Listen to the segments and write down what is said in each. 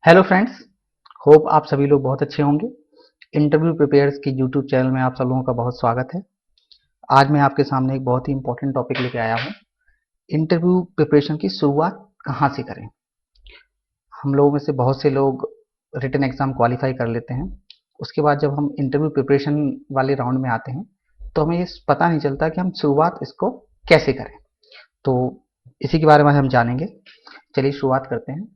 Hello friends. Hope आप सभी लोग बहुत अच्छे होंगे। इंटरव्यू प्रिपेयर्स की यूट्यूब चैनल में आप सब लोगों का बहुत स्वागत है। आज मैं आपके सामने एक बहुत ही इंपॉर्टेंट टॉपिक लेके आया हूँ। इंटरव्यू प्रिपरेशन की शुरुआत कहाँ से करें। हम लोगों में से बहुत से लोग रिटन एग्जाम क्वालिफाई कर लेते हैं। उसके बाद जब हम इंटरव्यू प्रिपरेशन वाले राउंड में आते हैं तो हमें ये पता नहीं चलता कि हम शुरुआत इसको कैसे करें। तो इसी के बारे में हम जानेंगे। चलिए शुरुआत करते हैं।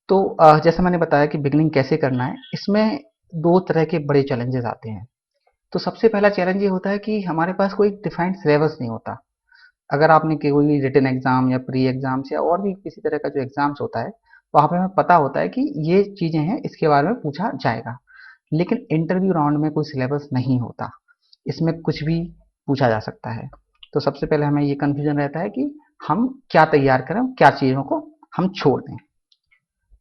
तो जैसे मैंने बताया कि बिगनिंग कैसे करना है, इसमें दो तरह के बड़े चैलेंजेस आते हैं। तो सबसे पहला चैलेंज ये होता है कि हमारे पास कोई डिफाइंड सिलेबस नहीं होता। अगर आपने कोई रिटन एग्जाम या प्री एग्जाम्स या और भी किसी तरह का जो एग्जाम्स होता है, वहाँ पे हमें पता होता है कि ये चीज़ें हैं, इसके बारे में पूछा जाएगा। लेकिन इंटरव्यू राउंड में कोई सिलेबस नहीं होता, इसमें कुछ भी पूछा जा सकता है। तो सबसे पहले हमें ये कन्फ्यूजन रहता है कि हम क्या तैयार करें, क्या चीज़ों को हम छोड़ दें।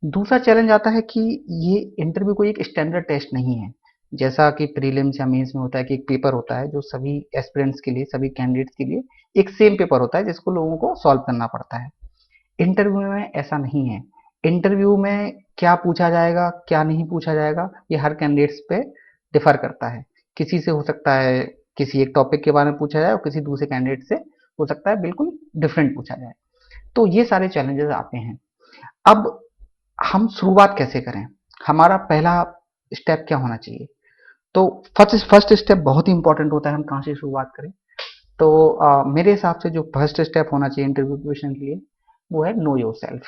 दूसरा चैलेंज आता है कि ये इंटरव्यू कोई एक स्टैंडर्ड टेस्ट नहीं है। जैसा कि प्रीलिम्स या मेंस में होता है कि एक पेपर होता है जो सभी एस्पिरेंट्स के लिए, सभी कैंडिडेट्स के लिए एक सेम पेपर होता है जिसको लोगों को सॉल्व करना पड़ता है। इंटरव्यू में ऐसा नहीं है। इंटरव्यू में क्या पूछा जाएगा, क्या नहीं पूछा जाएगा, ये हर कैंडिडेट्स पे डिफर करता है। किसी से हो सकता है किसी एक टॉपिक के बारे में पूछा जाए और किसी दूसरे कैंडिडेट से हो सकता है बिल्कुल डिफरेंट पूछा जाए। तो ये सारे चैलेंजेस आते हैं। अब हम शुरुआत कैसे करें, हमारा पहला स्टेप क्या होना चाहिए। तो फर्स्ट फर्स्ट स्टेप बहुत ही इंपॉर्टेंट होता है, हम कहाँ से शुरुआत करें। तो मेरे हिसाब से जो फर्स्ट स्टेप होना चाहिए इंटरव्यू प्रिपरेशन के लिए, वो है नो योर सेल्फ।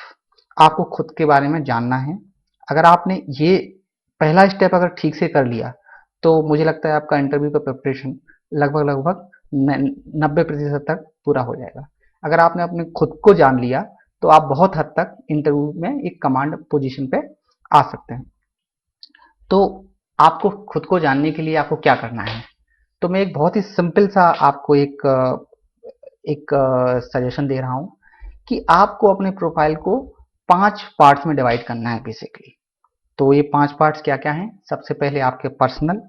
आपको खुद के बारे में जानना है। अगर आपने ये पहला स्टेप अगर ठीक से कर लिया तो मुझे लगता है आपका इंटरव्यू का प्रिपरेशन लगभग लगभग 90% तक पूरा हो जाएगा। अगर आपने अपने खुद को जान लिया तो आप बहुत हद तक इंटरव्यू में एक कमांड पोजीशन पे आ सकते हैं। तो आपको खुद को जानने के लिए आपको क्या करना है, तो मैं एक बहुत ही सिंपल सा आपको एक सजेशन दे रहा हूं कि आपको अपने प्रोफाइल को 5 पार्ट्स में डिवाइड करना है बेसिकली। तो ये 5 पार्ट्स क्या क्या हैं। सबसे पहले आपके पर्सनल,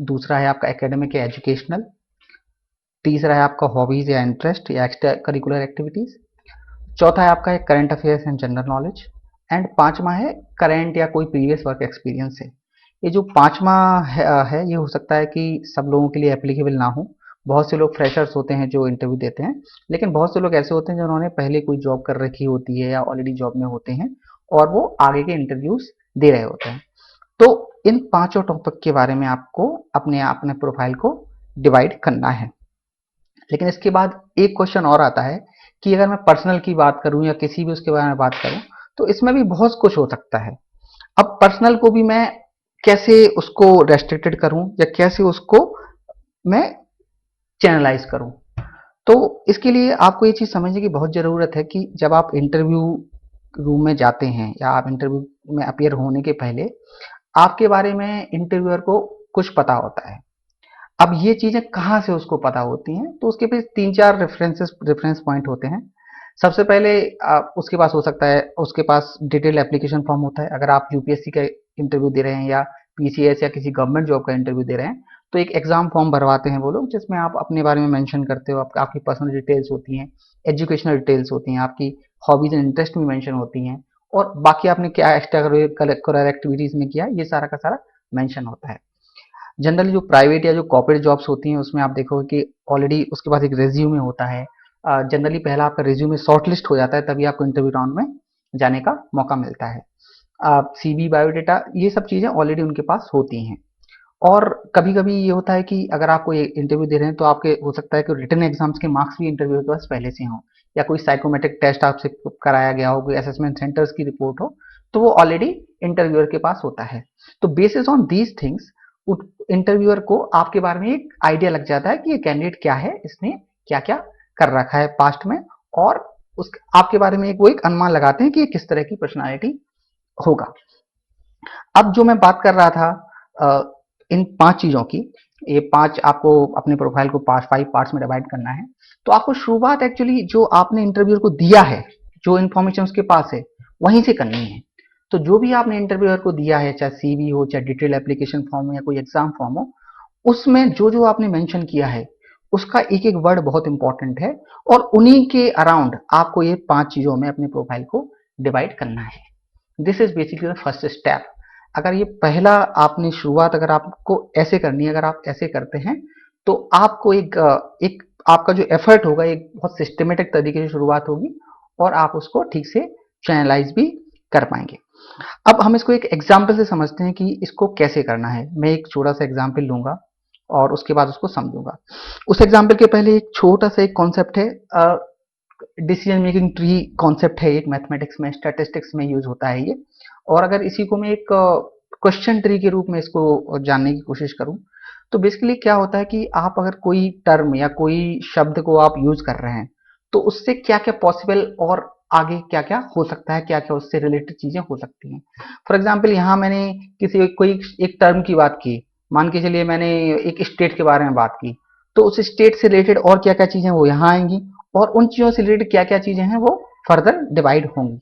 दूसरा है आपका एकेडमिक या एजुकेशनल, तीसरा है आपका हॉबीज या इंटरेस्ट या एक्स्ट्रा करिकुलर एक्टिविटीज, चौथा है आपका current affairs and general knowledge, and पांचवा है करंट या कोई प्रीवियस वर्क एक्सपीरियंस है। ये जो पांचवा है ये हो सकता है कि सब लोगों के लिए एप्लीकेबल ना हो। बहुत से लोग फ्रेशर्स होते हैं जो इंटरव्यू देते हैं, लेकिन बहुत से लोग ऐसे होते हैं जिन्होंने पहले कोई जॉब कर रखी होती है या ऑलरेडी जॉब में होते हैं और वो आगे के इंटरव्यूज दे रहे होते हैं। तो इन पांचों टॉपिक के बारे में आपको अपने अपने प्रोफाइल को डिवाइड करना है। लेकिन इसके बाद एक क्वेश्चन और आता है कि अगर मैं पर्सनल की बात करूं या किसी भी उसके बारे में बात करूं तो इसमें भी बहुत कुछ हो सकता है। अब पर्सनल को भी मैं कैसे उसको रेस्ट्रिक्टेड करूं या कैसे उसको मैं चैनलाइज करूं। तो इसके लिए आपको ये चीज समझने की बहुत जरूरत है कि जब आप इंटरव्यू रूम में जाते हैं या आप इंटरव्यू में अपियर होने के पहले आपके बारे में इंटरव्यूअर को कुछ पता होता है। अब ये चीजें कहाँ से उसको पता होती हैं, तो उसके पास 3-4 रेफरेंस पॉइंट होते हैं। सबसे पहले उसके पास हो सकता है उसके पास डिटेल एप्लीकेशन फॉर्म होता है। अगर आप यूपीएससी का इंटरव्यू दे रहे हैं या पीसीएस या किसी गवर्नमेंट जॉब का इंटरव्यू दे रहे हैं तो एक एग्जाम फॉर्म भरवाते हैं वो लोग, जिसमें आप अपने बारे में मेंशन करते हो, आपकी पर्सनल डिटेल्स होती हैं, एजुकेशनल डिटेल्स होती हैं, आपकी हॉबीज एंड इंटरेस्ट भी मेंशन होती हैं, और बाकी आपने क्या एक्स्ट्रा करिकुलर एक्टिविटीज में किया ये सारा का सारा मेंशन होता है। जनरली जो प्राइवेट या जो कॉर्पोरेट जॉब्स होती हैं उसमें आप देखोगे कि ऑलरेडी उसके पास एक रिज्यूमे होता है। जनरली पहला आपका रिज्यूमे शॉर्टलिस्ट हो जाता है, तभी आपको इंटरव्यू राउंड में जाने का मौका मिलता है। सीवी, बायोडेटा, ये सब चीज़ें ऑलरेडी उनके पास होती हैं। और कभी कभी ये होता है कि अगर आप कोई इंटरव्यू दे रहे हैं तो आपके हो सकता है कि रिटन एग्जाम्स के मार्क्स भी इंटरव्यू के पास पहले से हों, या कोई साइकोमेट्रिक टेस्ट आपसे कराया गया हो, कोई असेसमेंट सेंटर्स की रिपोर्ट हो, तो वो ऑलरेडी इंटरव्यूअर के पास होता है। तो basis on these things interviewer को आपके बारे में एक आइडिया लग जाता है कि ये कैंडिडेट क्या है, इसने क्या क्या कर रखा है पास्ट में, और उस आपके बारे में वो एक अनुमान लगाते हैं कि ये किस तरह की पर्सनालिटी होगा। अब जो मैं बात कर रहा था इन 5 चीजों की, ये 5 आपको अपने प्रोफाइल को 5 पार्ट्स में डिवाइड करना है। तो आपको शुरुआत एक्चुअली जो आपने इंटरव्यूअर को दिया है, जो इन्फॉर्मेशन उसके पास है, वहीं से करनी है। तो जो भी आपने इंटरव्यूअर को दिया है, चाहे सीवी हो, चाहे डिटेल एप्लीकेशन फॉर्म हो या कोई एग्जाम फॉर्म हो, उसमें जो जो आपने मेंशन किया है उसका एक एक वर्ड बहुत इंपॉर्टेंट है, और उन्हीं के अराउंड आपको ये 5 चीजों में अपने प्रोफाइल को डिवाइड करना है। This is basically the first step. अगर ये पहला आपने शुरुआत अगर आपको ऐसे करनी है, अगर आप ऐसे करते हैं तो आपको एक आपका जो एफर्ट होगा एक बहुत सिस्टमेटिक तरीके से शुरुआत होगी और आप उसको ठीक से चैनलाइज भी कर पाएंगे। अब हम इसको एक एग्जाम्पल से समझते हैं कि इसको कैसे करना है। मैं एक छोटा सा एग्जाम्पल लूंगा और उसके बाद उसको समझूंगा। उस एग्जाम्पल के पहले एक छोटा सा एक कॉन्सेप्ट है, डिसीजन मेकिंग ट्री कॉन्सेप्ट है, एक मैथमेटिक्स में स्टैटिस्टिक्स में यूज होता है ये। और अगर इसी को मैं एक क्वेश्चन ट्री के रूप में इसको जानने की कोशिश करूं तो बेसिकली क्या होता है कि आप अगर कोई टर्म या कोई शब्द को आप यूज कर रहे हैं तो उससे क्या क्या पॉसिबल और आगे क्या क्या हो सकता है, क्या क्या उससे रिलेटेड चीजें हो सकती हैं। फॉर एग्जाम्पल यहाँ मैंने किसी कोई एक टर्म की बात की, मान के चलिए मैंने एक स्टेट के बारे में बात की, तो उस स्टेट से रिलेटेड और क्या क्या चीजें वो यहाँ आएंगी और उन चीजों से रिलेटेड क्या क्या चीजें हैं वो फर्दर डिवाइड होंगी।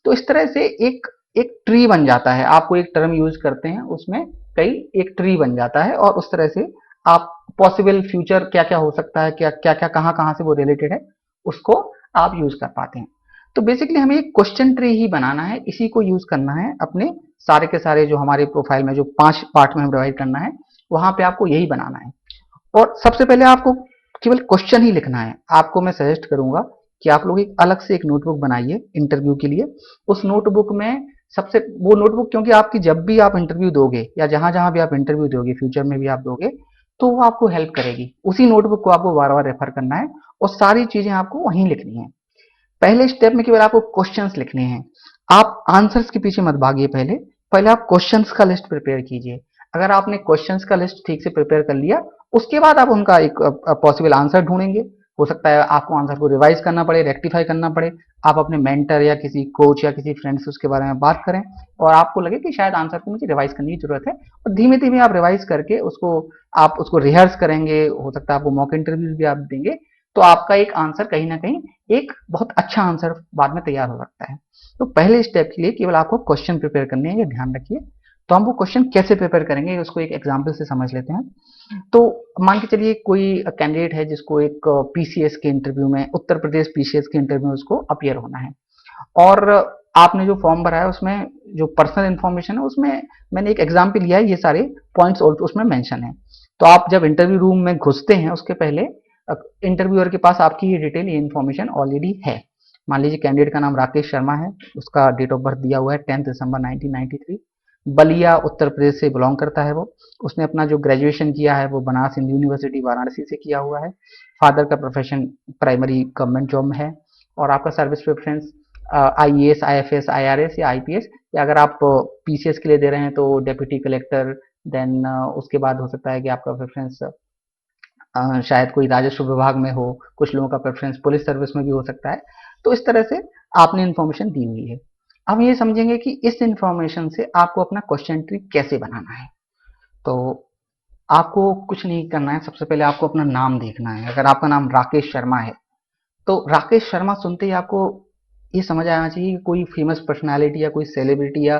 तो इस तरह से एक एक ट्री बन जाता है। आप कोई एक टर्म यूज करते हैं उसमें कई एक ट्री बन जाता है और उस तरह से आप पॉसिबल फ्यूचर क्या क्या हो सकता है, क्या क्या क्या कहाँ कहाँ से वो रिलेटेड है, उसको आप यूज कर पाते हैं। तो बेसिकली हमें एक क्वेश्चन ट्री ही बनाना है, इसी को यूज करना है अपने सारे के सारे जो हमारे प्रोफाइल में जो 5 पार्ट में हम डिवाइड करना है वहां पे आपको यही बनाना है। और सबसे पहले आपको केवल क्वेश्चन ही लिखना है। आपको मैं सजेस्ट करूंगा कि आप लोग एक अलग से एक नोटबुक बनाइए इंटरव्यू के लिए। उस नोटबुक में सबसे वो नोटबुक, क्योंकि आपकी जब भी आप इंटरव्यू दोगे या जहां जहां भी आप इंटरव्यू दोगे फ्यूचर में भी आप दोगे तो वो आपको हेल्प करेगी। उसी नोटबुक को आपको बार बार रेफर करना है और सारी चीजें आपको वहीं लिखनी है। पहले स्टेप में केवल आपको क्वेश्चंस लिखने हैं। आप आंसर्स के पीछे मत भागिए, पहले पहले आप क्वेश्चंस का लिस्ट प्रिपेयर कीजिए। अगर आपने क्वेश्चंस का लिस्ट ठीक से प्रिपेयर कर लिया उसके बाद आप उनका एक पॉसिबल आंसर ढूंढेंगे। हो सकता है आपको आंसर को रिवाइज करना पड़े, रेक्टिफाई करना पड़े, आप अपने मेंटर या किसी कोच या किसी फ्रेंड से उसके बारे में बात करें और आपको लगे कि शायद आंसर को मुझे रिवाइज करने की जरूरत है, और धीमे धीमे आप रिवाइज करके उसको आप उसको रिहर्स करेंगे। हो सकता है आपको मॉक इंटरव्यूज भी आप देंगे तो आपका एक आंसर कहीं ना कहीं एक बहुत अच्छा आंसर बाद में तैयार हो सकता है। तो पहले स्टेप के लिए केवल आपको क्वेश्चन प्रिपेयर करने हैं, ये ध्यान रखिए। तो हम वो क्वेश्चन कैसे प्रिपेयर करेंगे उसको एक एग्जांपल से समझ लेते हैं। तो मान के चलिए कोई कैंडिडेट है जिसको एक पीसीएस के इंटरव्यू में, उत्तर प्रदेश पीसीएस के इंटरव्यू में उसको अपीयर होना है और आपने जो फॉर्म भरा है उसमें जो पर्सनल इन्फॉर्मेशन है उसमें मैंने एक एग्जाम्पल लिया है, ये सारे पॉइंट्स उसमें मेंशन है। तो आप जब इंटरव्यू रूम में घुसते हैं उसके पहले इंटरव्यूअर के पास आपकी ये डिटेल, ये इन्फॉर्मेशन ऑलरेडी है। मान लीजिए कैंडिडेट का नाम राकेश शर्मा है, उसका डेट ऑफ बर्थ दिया हुआ है 10 दिसंबर 1993, बलिया उत्तर प्रदेश से बिलोंग करता है वो। उसने अपना जो ग्रेजुएशन किया है वो बनारस हिंदू यूनिवर्सिटी वाराणसी से किया हुआ है। फादर का प्रोफेशन प्राइमरी गवर्नमेंट जॉब में है। और आपका service preference IAS, IFS, IRS या आईपीएस, या अगर आप पीसीएस के लिए दे रहे हैं तो डेप्यूटी कलेक्टर। देन उसके बाद हो सकता है कि आपका प्रेफरेंस शायद कोई राजस्व विभाग में हो, कुछ लोगों का प्रेफरेंस पुलिस सर्विस में भी हो सकता है। तो इस तरह से आपने इन्फॉर्मेशन दी हुई है। अब ये समझेंगे कि इस इन्फॉर्मेशन से आपको अपना क्वेश्चन ट्री कैसे बनाना है। तो आपको कुछ नहीं करना है, सबसे पहले आपको अपना नाम देखना है। अगर आपका नाम राकेश शर्मा है तो राकेश शर्मा सुनते ही आपको ये समझ आना चाहिए कि कोई फेमस पर्सनालिटी या कोई सेलिब्रिटी या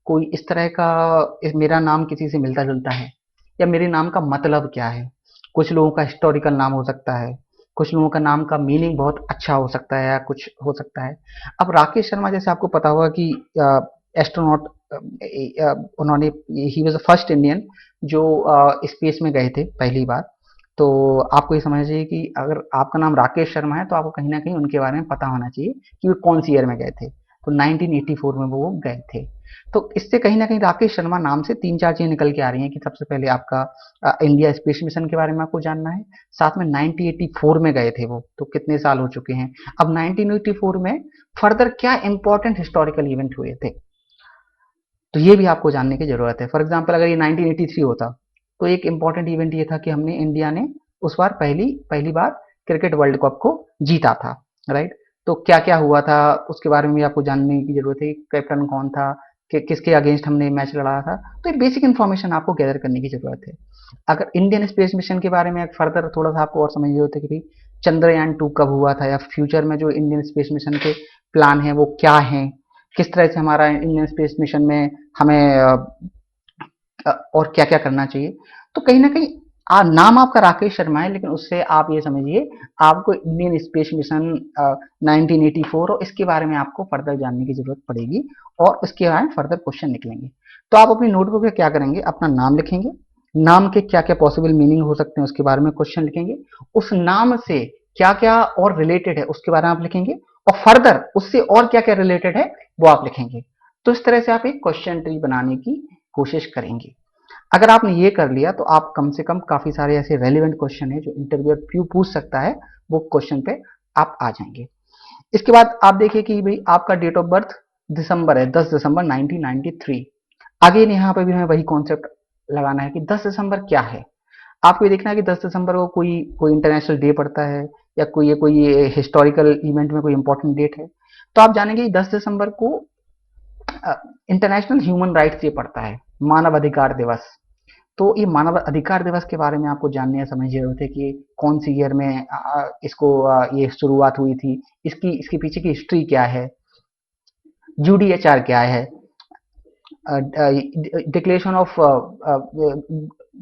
कोई इस तरह का मेरा नाम किसी से मिलता जुलता है, या मेरे नाम का मतलब क्या है। कुछ लोगों का हिस्टोरिकल नाम हो सकता है, कुछ लोगों का नाम का मीनिंग बहुत अच्छा हो सकता है या कुछ हो सकता है। अब राकेश शर्मा जैसे आपको पता होगा कि एस्ट्रोनॉट, उन्होंने, he was the first Indian जो स्पेस में गए थे पहली बार। तो आपको ये समझना चाहिए कि अगर आपका नाम राकेश शर्मा है तो आपको कहीं ना कहीं उनके बारे में पता होना चाहिए कि वो कौन सी ईयर में गए थे। तो 1984 में वो गए थे। तो इससे कहीं ना कहीं राकेश शर्मा नाम से तीन चार चीजें निकल के आ रही हैं कि सबसे पहले आपका इंडिया स्पेस मिशन के बारे में आपको जानना है, साथ में 1984 में गए थे वो, तो कितने साल हो चुके हैं। अब 1984 में फर्दर क्या इंपॉर्टेंट हिस्टोरिकल इवेंट हुए थे, तो ये भी आपको जानने की जरूरत है। फॉर एग्जाम्पल अगर ये 1983 होता तो एक इंपॉर्टेंट इवेंट ये था कि हमने इंडिया ने उस बार पहली पहली बार क्रिकेट वर्ल्ड कप को जीता था, राइट। तो क्या क्या हुआ था उसके बारे में भी आपको जानने की जरूरत है। कैप्टन कौन था, कि किसके अगेंस्ट हमने मैच लड़ा था, तो ये बेसिक इन्फॉर्मेशन आपको गैदर करने की जरूरत है। अगर इंडियन स्पेस मिशन के बारे में फर्दर थोड़ा सा आपको और समझने की जरूरत है कि भाई चंद्रयान 2 कब हुआ था, या फ्यूचर में जो इंडियन स्पेस मिशन के प्लान है वो क्या है, किस तरह से हमारा इंडियन स्पेस मिशन में हमें और क्या क्या करना चाहिए। तो कहीं ना कहीं नाम आपका राकेश शर्मा है, लेकिन उससे आप ये समझिए आपको इंडियन स्पेस मिशन 1984 और इसके बारे में आपको फर्दर जानने की जरूरत पड़ेगी और उसके बारे में फर्दर क्वेश्चन निकलेंगे। तो आप अपनी नोटबुक में क्या करेंगे, अपना नाम लिखेंगे, नाम के क्या क्या पॉसिबल मीनिंग हो सकते हैं उसके बारे में क्वेश्चन लिखेंगे, उस नाम से क्या क्या और रिलेटेड है उसके बारे में आप लिखेंगे, और फर्दर उससे और क्या क्या रिलेटेड है वो आप लिखेंगे। तो इस तरह से आप एक क्वेश्चन ट्री बनाने की कोशिश करेंगे। अगर आपने ये कर लिया तो आप कम से कम काफी सारे ऐसे रेलिवेंट क्वेश्चन है जो इंटरव्यूअर क्यों पूछ सकता है वो क्वेश्चन पे आप आ जाएंगे। इसके बाद आप देखिए कि भाई आपका डेट ऑफ बर्थ दिसंबर है, 10 दिसंबर 1993। आगे यहाँ पे भी हमें वही कॉन्सेप्ट लगाना है कि 10 दिसंबर क्या है। आपको ये देखना है कि 10 दिसंबर को कोई कोई इंटरनेशनल डे पड़ता है या कोई हिस्टोरिकल इवेंट में कोई इंपॉर्टेंट डेट है। तो आप जानेंगे कि 10 दिसंबर को इंटरनेशनल ह्यूमन राइट्स डे पड़ता है, मानव अधिकार दिवस। तो ये मानव अधिकार दिवस के बारे में आपको जानने या समझने की जरूरत है कि कौन सी ईयर में इसको ये शुरुआत हुई थी, इसकी इसके पीछे की हिस्ट्री क्या है, यूडीएचआर क्या है, डिक्लेरेशन ऑफ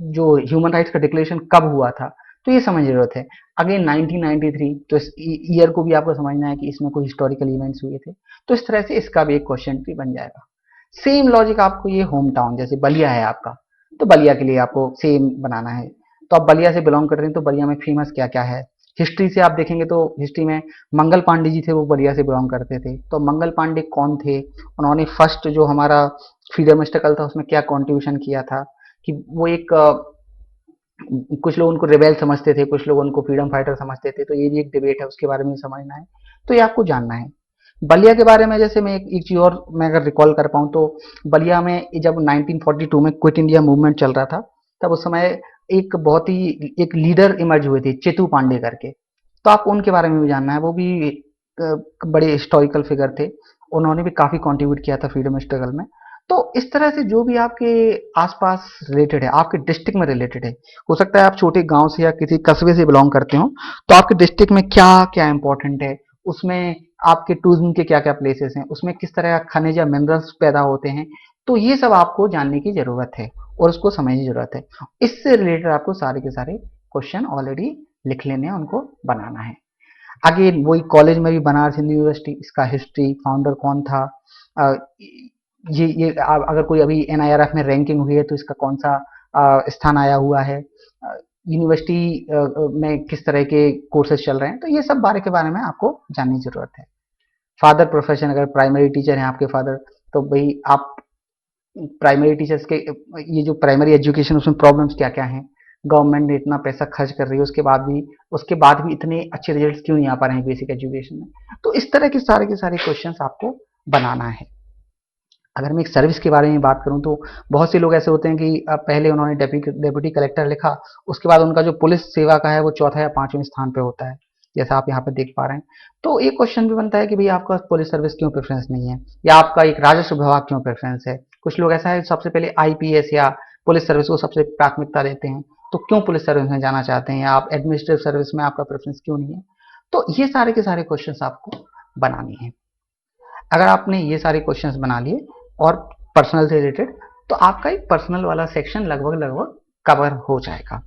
जो ह्यूमन राइट्स का डिक्लेरेशन कब हुआ था, तो ये समझने की जरूरत है। अगेन 1993, तो इस ईयर को भी आपको समझना है कि इसमें कोई हिस्टोरिकल इवेंट्स हुए थे। तो इस तरह से इसका भी एक क्वेश्चन भी बन जाएगा। सेम लॉजिक आपको ये होम टाउन, जैसे बलिया है आपका, तो बलिया के लिए आपको सेम बनाना है। तो आप बलिया से बिलोंग करते हैं तो बलिया में फेमस क्या क्या है। हिस्ट्री से आप देखेंगे तो हिस्ट्री में मंगल पांडे जी थे, वो बलिया से बिलोंग करते थे। तो मंगल पांडे कौन थे, उन्होंने फर्स्ट जो हमारा फ्रीडम स्ट्रगल था उसमें क्या कंट्रीब्यूशन किया था, कि वो एक कुछ लोग उनको रिबेल समझते थे, कुछ लोग उनको फ्रीडम फाइटर समझते थे। तो ये भी एक डिबेट है, उसके बारे में समझना है। तो ये आपको जानना है। बलिया के बारे में जैसे मैं एक चीज और मैं अगर रिकॉल कर पाऊँ तो बलिया में जब 1942 में क्विट इंडिया मूवमेंट चल रहा था, तब उस समय एक बहुत ही एक लीडर इमर्ज हुए थे, चेतू पांडे करके। तो आप उनके बारे में भी जानना है। वो भी बड़े हिस्टोरिकल फिगर थे, उन्होंने भी काफी कंट्रीब्यूट किया था फ्रीडम स्ट्रगल में। तो इस तरह से जो भी आपके आसपास रिलेटेड है, आपके डिस्ट्रिक्ट में रिलेटेड है, हो सकता है आप छोटे गांव से या किसी कस्बे से बिलोंग करते हो, तो आपके डिस्ट्रिक्ट में क्या क्या इंपॉर्टेंट है, उसमें आपके टूरिज्म के क्या क्या प्लेसेस हैं, उसमें किस तरह का खनिज या मिनरल्स पैदा होते हैं। तो ये सब आपको जानने की जरूरत है और उसको समझने की जरूरत है। इससे रिलेटेड आपको सारे के सारे क्वेश्चन ऑलरेडी लिख लेने हैं, उनको बनाना है। आगे वही कॉलेज में भी बनारस हिंदू यूनिवर्सिटी, इसका हिस्ट्री, फाउंडर कौन था, अ, ये अगर कोई अभी एनआईआरएफ में रैंकिंग हुई है तो इसका कौन सा स्थान आया हुआ है, यूनिवर्सिटी में किस तरह के कोर्सेज चल रहे हैं। तो ये सब बारे के बारे में आपको जानने की जरूरत है। फादर प्रोफेशन, अगर प्राइमरी टीचर हैं आपके फादर, तो भाई आप प्राइमरी टीचर्स के ये जो प्राइमरी एजुकेशन उसमें प्रॉब्लम्स क्या क्या हैं, गवर्नमेंट ने इतना पैसा खर्च कर रही है उसके बाद भी इतने अच्छे रिजल्ट्स क्यों नहीं आ पा रहे हैं बेसिक एजुकेशन में। तो इस तरह के सारे क्वेश्चंस आपको बनाना है। अगर मैं एक सर्विस के बारे में बात करूं तो बहुत से लोग ऐसे होते हैं कि पहले उन्होंने डेप्यूटी कलेक्टर लिखा, उसके बाद उनका जो पुलिस सेवा का है वो चौथा या पांचवें स्थान पे होता है, जैसा आप यहाँ पे देख पा रहे हैं। तो एक क्वेश्चन भी बनता है कि भाई आपका पुलिस सर्विस क्यों प्रेफरेंस नहीं है, या आपका एक राजस्व विभाग क्यों प्रेफरेंस है। कुछ लोग ऐसा है सबसे पहले आईपीएस या पुलिस सर्विस को सबसे प्राथमिकता देते हैं। तो क्यों पुलिस सर्विस में जाना चाहते हैं, या आप एडमिनिस्ट्रेटिव सर्विस में आपका प्रेफरेंस क्यों नहीं है। तो ये सारे के सारे क्वेश्चन आपको बनाने हैं। अगर आपने ये सारे क्वेश्चंस बना लिए और पर्सनल से रिलेटेड, तो आपका एक पर्सनल वाला सेक्शन लगभग लगभग कवर हो जाएगा।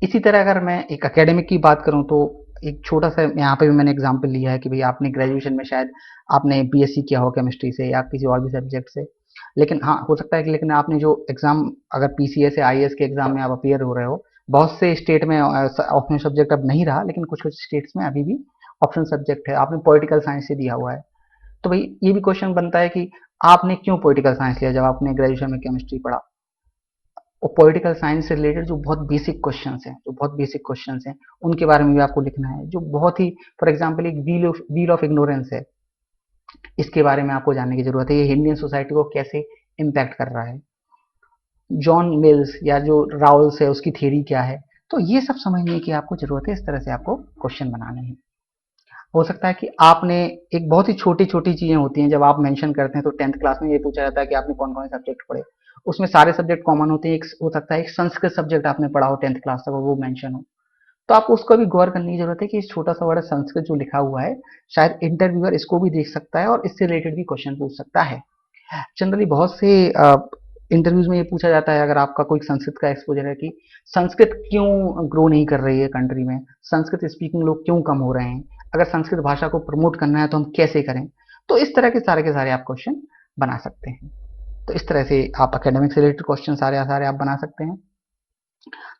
इसी तरह अगर मैं एक एकेडमिक की बात करूं तो एक छोटा सा यहाँ पे भी मैंने एग्जांपल लिया है कि भाई आपने ग्रेजुएशन में शायद आपने बीएससी किया हो केमिस्ट्री से या किसी और भी सब्जेक्ट से, लेकिन हाँ हो सकता है कि लेकिन आपने जो एग्जाम अगर पीसीएस या आईएएस के एग्जाम में आप अपियर हो रहे हो, बहुत से स्टेट में ऑप्शनल सब्जेक्ट अब नहीं रहा, लेकिन कुछ कुछ स्टेट्स में अभी भी ऑप्शनल सब्जेक्ट है, आपने पॉलिटिकल साइंस से दिया हुआ है। तो भाई ये भी क्वेश्चन बनता है कि आपने क्यों पॉलिटिकल साइंस लिया जब आपने ग्रेजुएशन में केमिस्ट्री पढ़ा। और पॉलिटिकल साइंस से रिलेटेड जो बहुत बेसिक क्वेश्चंस हैं उनके बारे में भी आपको लिखना है, जो बहुत ही फॉर एग्जांपल एक व्हील ऑफ इग्नोरेंस है, इसके बारे में आपको जानने की जरूरत है, ये इंडियन सोसाइटी को कैसे इम्पैक्ट कर रहा है। जॉन मिल्स या जो राउल्स है उसकी थ्योरी क्या है। तो ये सब समझने की आपको जरूरत है। इस तरह से आपको क्वेश्चन बनाने हैं। हो सकता है कि आपने एक बहुत ही छोटी छोटी चीजें होती हैं जब आप मेंशन करते हैं, तो 10th क्लास में ये पूछा जाता है कि आपने कौन कौन से सब्जेक्ट पढ़े। उसमें सारे सब्जेक्ट कॉमन होते हैं, एक हो सकता है एक संस्कृत सब्जेक्ट आपने पढ़ा हो 10th क्लास तक और वो मेंशन हो। तो आपको उसको भी गौर करने की जरूरत है कि इस छोटा सा बड़ा संस्कृत जो लिखा हुआ है, शायद इंटरव्यूअर इसको भी देख सकता है और इससे रिलेटेड भी क्वेश्चन पूछ सकता है। जनरली बहुत से इंटरव्यूज में ये पूछा जाता है, अगर आपका कोई संस्कृत का एक्सपोजर है, कि संस्कृत क्यों ग्रो नहीं कर रही है कंट्री में, संस्कृत स्पीकिंग लोग क्यों कम हो रहे हैं, अगर संस्कृत भाषा को प्रमोट करना है तो हम कैसे करें। तो इस तरह के सारे आप क्वेश्चन बना सकते हैं। तो इस तरह से आप एकेडमिक से रिलेटेड क्वेश्चन सारे आप बना सकते हैं।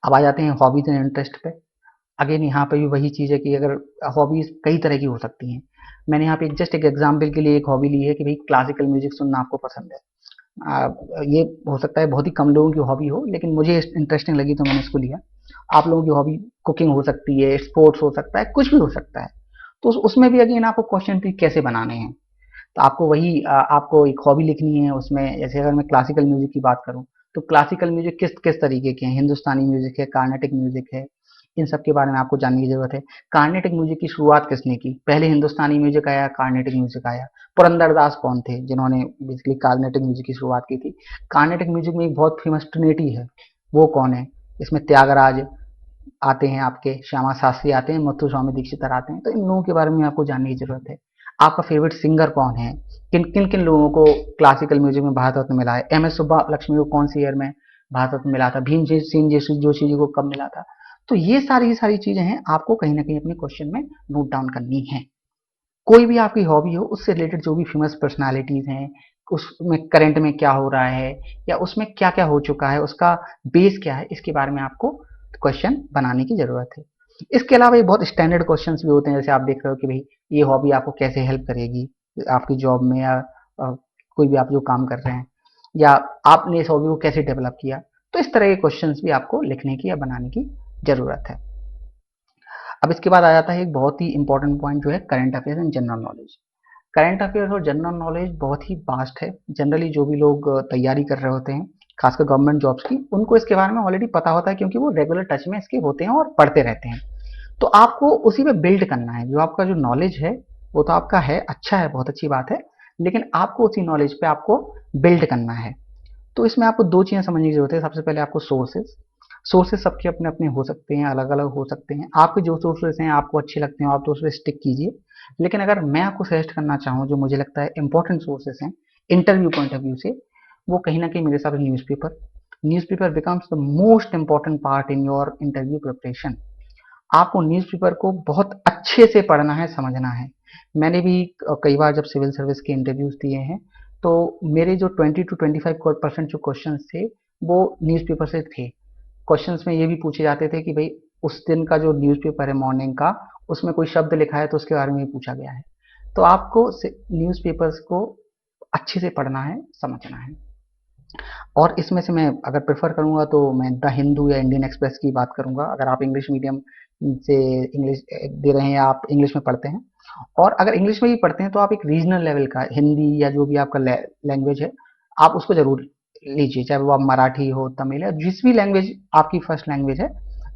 अब आ जाते हैं हॉबीज एंड इंटरेस्ट पे। अगेन यहाँ पे भी वही चीज़ है कि अगर हॉबीज कई तरह की हो सकती हैं। मैंने यहाँ पे जस्ट एक एग्जाम्पल के लिए एक हॉबी ली है कि भाई क्लासिकल म्यूजिक सुनना आपको पसंद है। ये हो सकता है बहुत ही कम लोगों की हॉबी हो, लेकिन मुझे इंटरेस्टिंग लगी तो मैंने इसको लिया। आप लोगों की हॉबी कुकिंग हो सकती है, स्पोर्ट्स हो सकता है, कुछ भी हो सकता है। तो उसमें भी अगेन आपको क्वेश्चन भी कैसे बनाने हैं। तो आपको वही आपको एक हॉबी लिखनी है उसमें। जैसे अगर मैं क्लासिकल म्यूजिक की बात करूं, तो क्लासिकल म्यूजिक किस किस तरीके के हैं, हिंदुस्तानी म्यूजिक है, कार्नेटिक म्यूजिक है, इन सब के बारे में आपको जानने की जरूरत है। कार्नेटिक म्यूजिक की शुरुआत किसने की, पहले हिंदुस्तानी म्यूजिक आया, कार्नेटिक म्यूजिक आया। पुरंदर दास कौन थे जिन्होंने बेसिकली कार्नेटिक म्यूजिक की शुरुआत की थी। कार्नेटिक म्यूजिक में एक बहुत फेमस ट्रिनिटी है, वो कौन है। इसमें त्यागराज आते हैं, आपके श्यामा शास्त्री आते हैं, मुथुस्वामी दीक्षितर आते हैं। तो इन लोगों के बारे में आपको जानने की जरूरत है। आपका फेवरेट सिंगर कौन है, किन किन किन लोगों को क्लासिकल म्यूजिक में भारत रत्न मिला है, एम एस सुब्बा लक्ष्मी को कौन सी ईयर में भारत रत्न मिला था, भीम सिंह जोशी जी को कब मिला था। तो ये सारी चीजें हैं, आपको कहीं ना कहीं अपने क्वेश्चन में नोट डाउन करनी है। कोई भी आपकी हॉबी हो, उससे रिलेटेड जो भी फेमस पर्सनालिटीज हैं, उसमें करंट में क्या हो रहा है, या उसमें क्या क्या हो चुका है, उसका बेस क्या है, इसके बारे में आपको क्वेश्चन बनाने की जरूरत है। इसके अलावा ये बहुत स्टैंडर्ड क्वेश्चंस भी होते हैं। जैसे आप देख रहे हो कि भाई ये हॉबी आपको कैसे हेल्प करेगी आपकी जॉब में, या कोई भी आप जो काम कर रहे हैं, या आपने इस हॉबी को कैसे डेवलप किया। तो इस तरह के क्वेश्चंस भी आपको लिखने की या बनाने की जरूरत है। अब इसके बाद आ जाता है एक बहुत ही इंपॉर्टेंट पॉइंट, जो है current affair and general knowledge. Current affair और जनरल नॉलेज बहुत ही वास्ट है। जनरली जो भी लोग तैयारी कर रहे होते हैं, खासकर गवर्नमेंट जॉब्स की, उनको इसके बारे में ऑलरेडी पता होता है, क्योंकि वो रेगुलर टच में इसके होते हैं और पढ़ते रहते हैं। तो आपको उसी पे बिल्ड करना है। जो आपका जो नॉलेज है वो तो आपका है, अच्छा है, बहुत अच्छी बात है, लेकिन आपको उसी नॉलेज पे आपको बिल्ड करना है। तो इसमें आपको दो चीजें समझने की जरूरत है। सबसे पहले आपको सोर्सेज। सोर्सेज सबके अपने अपने हो सकते हैं, अलग अलग हो सकते हैं। आपके जो सोर्सेज हैं आपको अच्छे लगते हैं, आप तो उस पर स्टिक कीजिए। लेकिन अगर मैं आपको सजेस्ट करना चाहूँ, जो मुझे लगता है इंपॉर्टेंट सोर्सेज हैं इंटरव्यू पॉइंट ऑफ व्यू से, वो कहीं ना कहीं मेरे हिसाब से newspaper. Newspaper becomes the most important part in your interview preparation. आपको न्यूज़पेपर को बहुत अच्छे से पढ़ना है, समझना है। मैंने भी कई बार जब सिविल सर्विस के इंटरव्यूज दिए हैं, तो मेरे जो 20 to 25% जो क्वेश्चन थे, वो न्यूज़पेपर से थे। क्वेश्चंस में ये भी पूछे जाते थे कि भाई उस दिन का जो न्यूज़पेपर है मॉर्निंग का, उसमें कोई शब्द लिखा है तो उसके बारे में भी पूछा गया है। तो आपको न्यूज़पेपर्स को अच्छे से पढ़ना है, समझना है। और इसमें से मैं अगर प्रेफर करूंगा तो मैं द हिंदू या इंडियन एक्सप्रेस की बात करूंगा, अगर आप इंग्लिश मीडियम से इंग्लिश दे रहे हैं या आप इंग्लिश में पढ़ते हैं। और अगर इंग्लिश में भी पढ़ते हैं तो आप एक रीजनल लेवल का हिंदी या जो भी आपका लैंग्वेज है, आप उसको जरूर लीजिए, चाहे वो आप मराठी हो, तमिल है, जिस भी लैंग्वेज आपकी फर्स्ट लैंग्वेज है,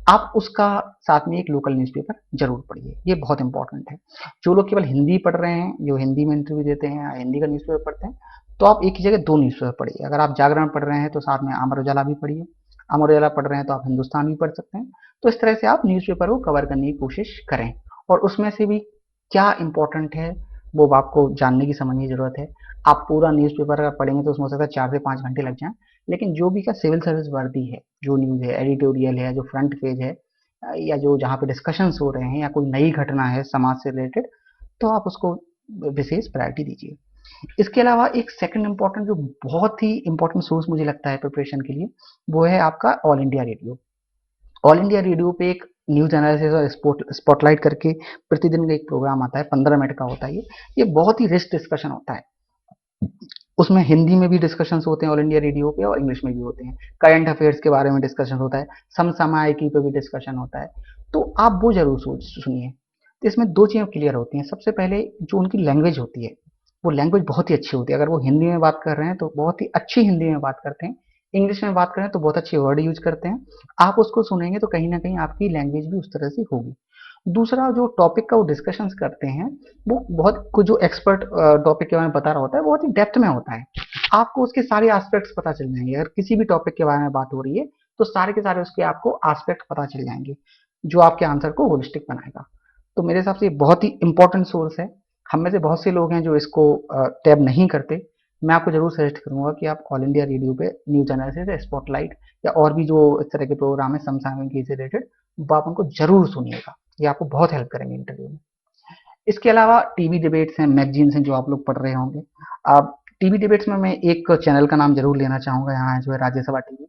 आप उसका साथ में एक लोकल न्यूज़पेपर जरूर पढ़िए। ये बहुत इंपॉर्टेंट है। जो लोग केवल हिंदी पढ़ रहे हैं, जो हिंदी में इंटरव्यू देते हैं या हिंदी का न्यूज़पेपर पढ़ते हैं, तो आप एक ही जगह दो न्यूज़पेपर पढ़िए। अगर आप जागरण पढ़ रहे हैं तो साथ में अमर उजाला भी पढ़िए, अमर उजाला पढ़ रहे हैं तो आप हिंदुस्तान भी पढ़ सकते हैं। तो इस तरह से आप न्यूज़पेपर को कवर करने की कोशिश करें, और उसमें से भी क्या इंपॉर्टेंट है वो आपको जानने की, समझने की जरूरत है। आप पूरा न्यूज़पेपर अगर पढ़ेंगे तो उसमें हो सकता है 4 से 5 घंटे लग जाएं। लेकिन जो भी का सिविल सर्विस वर्दी है, जो न्यूज़ है, एडिटोरियल है, जो फ्रंट पेज है, या जो जहाँ पे डिस्कशंस हो रहे हैं, या कोई नई घटना है समाज से रिलेटेड, तो आप उसको विशेष प्रायोरिटी दीजिए। इसके अलावा एक सेकंड इंपॉर्टेंट, जो बहुत ही इंपॉर्टेंट सोर्स मुझे लगता है प्रिपरेशन के लिए, वो है आपका all India radio. All India radio पे एक न्यूज एनालिसिस और स्पॉटलाइट करके प्रतिदिन का एक प्रोग्राम आता है, 15 मिनट का होता है। ये बहुत ही रिच डिस्कशन होता है। उसमें हिंदी में भी डिस्कशंस होते हैं ऑल इंडिया रेडियो पे, और इंग्लिश में भी होते हैं। करंट अफेयर्स के बारे में डिस्कशन होता है, समसामयिकी पे भी डिस्कशन होता है। तो आप वो जरूर सुनिए। तो इसमें दो चीज़ें क्लियर होती हैं। सबसे पहले जो उनकी लैंग्वेज होती है, वो लैंग्वेज बहुत ही अच्छी होती है। अगर वो हिंदी में बात कर रहे हैं तो बहुत ही अच्छी हिंदी में बात करते हैं, इंग्लिश में बात करें तो बहुत अच्छे वर्ड यूज करते हैं। आप उसको सुनेंगे तो कहीं ना कहीं आपकी लैंग्वेज भी उस तरह से होगी। दूसरा, जो टॉपिक का वो डिस्कशंस करते हैं, वो बहुत कुछ जो एक्सपर्ट टॉपिक के बारे में बता रहा होता है, बहुत ही डेप्थ में होता है। आपको उसके सारे एस्पेक्ट्स पता चल जाएंगे। अगर किसी भी टॉपिक के बारे में बात हो रही है, तो सारे के सारे उसके आपको एस्पेक्ट पता चल जाएंगे, जो आपके आंसर को होलिस्टिक बनाएगा। तो मेरे हिसाब से ये बहुत ही इंपॉर्टेंट सोर्स है। हम में से बहुत से लोग हैं जो इसको टैब नहीं करते, मैं आपको जरूर सजेस्ट करूंगा कि आप ऑल इंडिया रेडियो पे न्यूज चैनल से स्पॉटलाइट या और भी जो इस तरह के प्रोग्राम है समसामयिक से रिलेटेड, वो आप उनको जरूर सुनिएगा। ये आपको बहुत हेल्प करेंगे इंटरव्यू में। इसके अलावा टीवी डिबेट्स हैं, मैगजीन्स हैं जो आप लोग पढ़ रहे होंगे। अब टीवी डिबेट्स में मैं एक चैनल का नाम जरूर लेना चाहूंगा, यहाँ जो है राज्यसभा टीवी।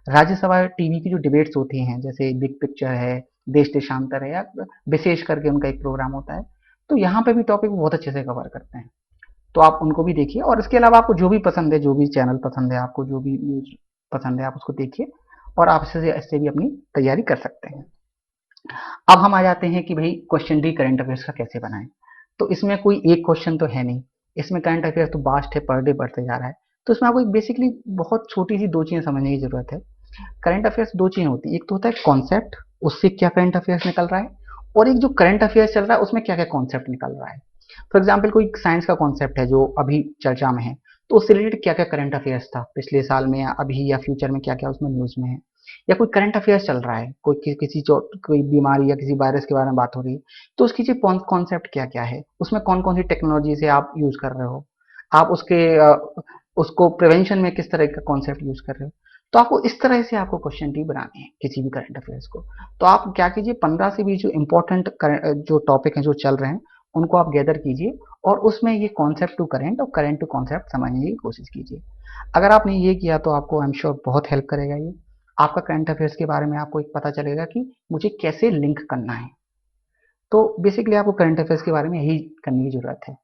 राज्यसभा टीवी की जो डिबेट्स होती हैं, जैसे बिग पिक्चर है, देश देशांतर है, या विशेष करके उनका एक प्रोग्राम होता है, तो यहाँ पे भी टॉपिक बहुत अच्छे से कवर करते हैं। तो आप उनको भी देखिए, और इसके अलावा आपको जो भी पसंद है, जो भी चैनल पसंद है, आपको जो भी न्यूज पसंद है, आप उसको देखिए और आप इससे भी अपनी तैयारी कर सकते हैं। अब हम आ जाते हैं कि भाई क्वेश्चन डी करंट अफेयर्स का कैसे बनाएं। तो इसमें कोई एक क्वेश्चन तो है नहीं, इसमें करंट अफेयर्स तो बास्ट है, पर डे बढ़ते जा रहा है। तो इसमें आपको बेसिकली बहुत छोटी सी दो चीजें समझने की जरूरत है। करंट अफेयर्स दो चीजें होती है, एक तो होता है कॉन्सेप्ट, उससे क्या करंट अफेयर्स निकल रहा है, और एक जो करंट अफेयर्स चल रहा है उसमें क्या क्या कॉन्सेप्ट निकल रहा है। फॉर एग्जाम्पल कोई साइंस का कॉन्सेप्ट है जो अभी चर्चा में है, तो उससे रिलेटेड क्या क्या करंट अफेयर्स था पिछले साल में, या अभी या फ्यूचर में क्या क्या उसमें न्यूज में है। या कोई करंट अफेयर्स चल रहा है, कोई किसी जो कोई बीमारी या किसी वायरस के बारे में बात हो रही है, तो उसकी जो कॉन्सेप्ट क्या क्या है, उसमें कौन कौन सी टेक्नोलॉजी से आप यूज कर रहे हो, आप उसको प्रिवेंशन में किस तरह का कॉन्सेप्ट यूज कर रहे हो। तो आपको इस तरह से आपको क्वेश्चन टी बनाने हैं किसी भी करंट अफेयर्स को। तो आप क्या कीजिए, 15 से 20 जो इंपॉर्टेंट जो टॉपिक हैं जो चल रहे हैं, उनको आप गैदर कीजिए, और उसमें ये कॉन्सेप्ट टू करंट और करंट टू कॉन्सेप्ट समझने की कोशिश कीजिए। अगर आपने ये किया तो आपको आई एम श्योर बहुत हेल्प करेगा ये। आपका करंट अफेयर्स के बारे में आपको एक पता चलेगा कि मुझे कैसे लिंक करना है। तो बेसिकली आपको करंट अफेयर्स के बारे में यही करने की जरूरत है।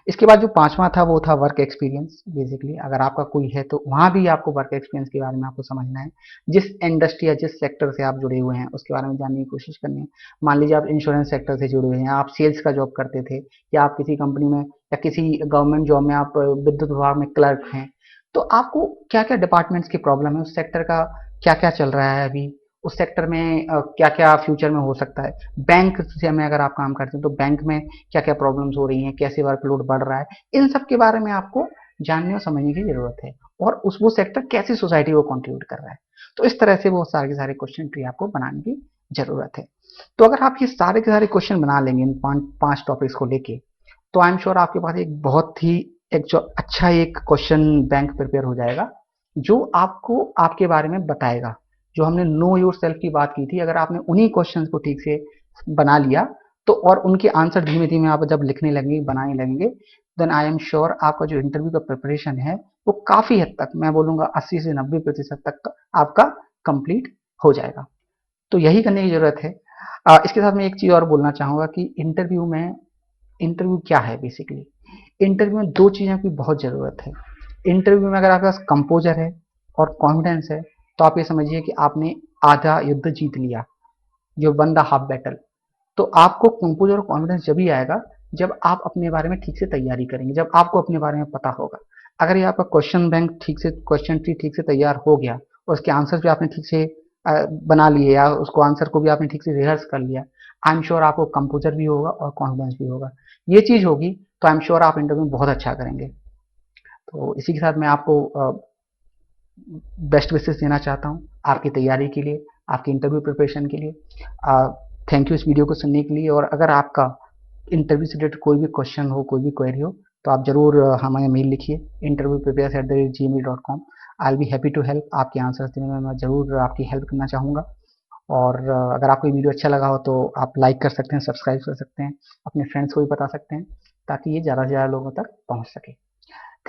इसके बाद जो पांचवा था वो था वर्क एक्सपीरियंस। बेसिकली अगर आपका कोई है तो वहां भी आपको वर्क एक्सपीरियंस के बारे में आपको समझना है, जिस इंडस्ट्री या जिस सेक्टर से आप जुड़े हुए हैं उसके बारे में जानने की कोशिश करनी है। मान लीजिए आप इंश्योरेंस सेक्टर से जुड़े हुए हैं, आप सेल्स का जॉब करते थे, या आप किसी कंपनी में या किसी गवर्नमेंट जॉब में आप विद्युत विभाग में क्लर्क हैं, तो आपको क्या क्या डिपार्टमेंट्स की प्रॉब्लम है, उस सेक्टर का क्या क्या चल रहा है अभी, उस सेक्टर में क्या क्या फ्यूचर में हो सकता है। बैंक से में अगर आप काम करते हैं तो बैंक में क्या क्या प्रॉब्लम्स हो रही हैं, कैसे वर्कलोड बढ़ रहा है, इन सब के बारे में आपको जानने और समझने की जरूरत है। और उस वो सेक्टर कैसी सोसाइटी को कंट्रीब्यूट कर रहा है। तो इस तरह से वो सारे के सारे क्वेश्चन ट्री आपको बनाने की जरूरत है। तो अगर आप ये सारे के सारे क्वेश्चन बना लेंगे इन पांच टॉपिक्स को लेके, तो आई एम श्योर आपके पास एक बहुत ही एक जो अच्छा एक क्वेश्चन बैंक प्रिपेयर हो जाएगा, जो आपको आपके बारे में बताएगा। जो हमने नो योर सेल्फ की बात की थी, अगर आपने उन्हीं क्वेश्चंस को ठीक से बना लिया, तो और उनके आंसर धीमे धीमे आप जब लिखने लगेंगे, बनाने लगेंगे, देन आई एम श्योर आपका जो इंटरव्यू का प्रिपरेशन है वो काफी हद तक, मैं बोलूंगा 80 से 90% तक आपका कंप्लीट हो जाएगा। तो यही करने की जरूरत है। इसके साथ मैं एक चीज और बोलना चाहूंगा कि इंटरव्यू क्या है बेसिकली। इंटरव्यू में दो चीजों की बहुत जरूरत है। इंटरव्यू में अगर आपके पास कंपोजर है और कॉन्फिडेंस है, तो आप ये समझिए कि आपने आधा युद्ध जीत लिया, जो वन द हाफ बैटल। तो आपको कंपोजर और कॉन्फिडेंस जब ही आएगा जब आप अपने बारे में ठीक से तैयारी करेंगे, जब आपको अपने बारे में पता होगा। अगर ये आपका क्वेश्चन बैंक ठीक से, क्वेश्चन ट्री ठीक से तैयार हो गया, और उसके आंसर भी आपने ठीक से बना लिए, या उसको आंसर को भी आपने ठीक से रिहर्स कर लिया, आई एम श्योर आपको कंपोजर भी होगा और कॉन्फिडेंस भी होगा। ये चीज होगी तो आई एम श्योर आप इंटरव्यू में बहुत अच्छा करेंगे। तो इसी के साथ मैं आपको बेस्ट विशेस देना चाहता हूँ आपकी तैयारी के लिए, आपकी इंटरव्यू प्रिपरेशन के लिए। थैंक यू इस वीडियो को सुनने के लिए। और अगर आपका इंटरव्यू से रिलेटेड कोई भी क्वेश्चन हो, कोई भी क्वेरी हो, तो आप जरूर हमें मेल लिखिए interviewprepares@gmail.com। I will be happy to help. आपके आंसर्स देने में मैं जरूर आपकी हेल्प करना चाहूँगा। और अगर आपको ये वीडियो अच्छा लगा हो तो आप लाइक कर सकते हैं, सब्सक्राइब कर सकते हैं, अपने फ्रेंड्स को भी बता सकते हैं, ताकि ये ज़्यादा से ज़्यादा लोगों तक पहुँच सके।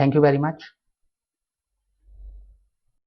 Thank you very much.